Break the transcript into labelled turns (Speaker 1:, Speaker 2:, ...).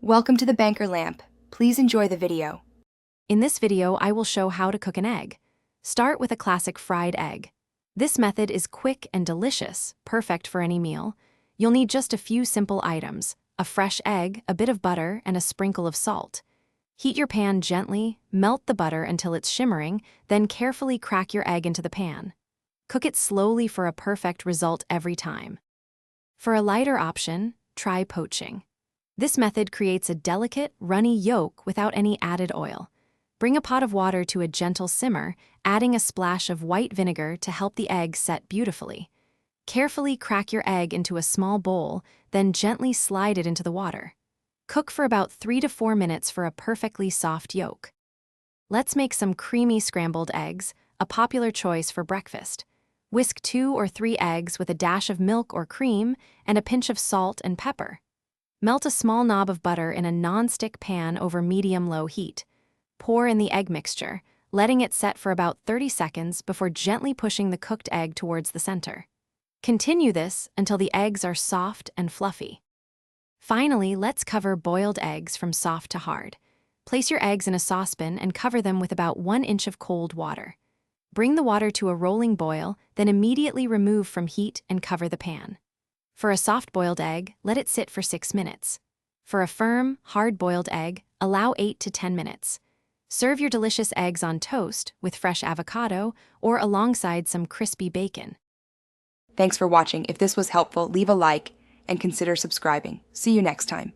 Speaker 1: Welcome to the Banker Lamp. Please enjoy the video.
Speaker 2: In this video, I will show how to cook an egg. Start with a classic fried egg. This method is quick and delicious, perfect for any meal. You'll need just a few simple items: a fresh egg, a bit of butter, and a sprinkle of salt. Heat your pan gently, melt the butter until it's shimmering, then carefully crack your egg into the pan. Cook it slowly for a perfect result every time. For a lighter option, try poaching. This method creates a delicate, runny yolk without any added oil. Bring a pot of water to a gentle simmer, adding a splash of white vinegar to help the egg set beautifully. Carefully crack your egg into a small bowl, then gently slide it into the water. Cook for about 3 to 4 minutes for a perfectly soft yolk. Let's make some creamy scrambled eggs, a popular choice for breakfast. Whisk 2 or 3 eggs with a dash of milk or cream and a pinch of salt and pepper. Melt a small knob of butter in a non-stick pan over medium-low heat. Pour in the egg mixture, letting it set for about 30 seconds before gently pushing the cooked egg towards the center. Continue this until the eggs are soft and fluffy. Finally, let's cover boiled eggs from soft to hard. Place your eggs in a saucepan and cover them with about 1 inch of cold water. Bring the water to a rolling boil, then immediately remove from heat and cover the pan. For a soft-boiled egg, let it sit for 6 minutes. For a firm, hard-boiled egg, allow 8 to 10 minutes. Serve your delicious eggs on toast with fresh avocado or alongside some crispy bacon.
Speaker 1: Thanks for watching. If this was helpful, leave a like and consider subscribing. See you next time.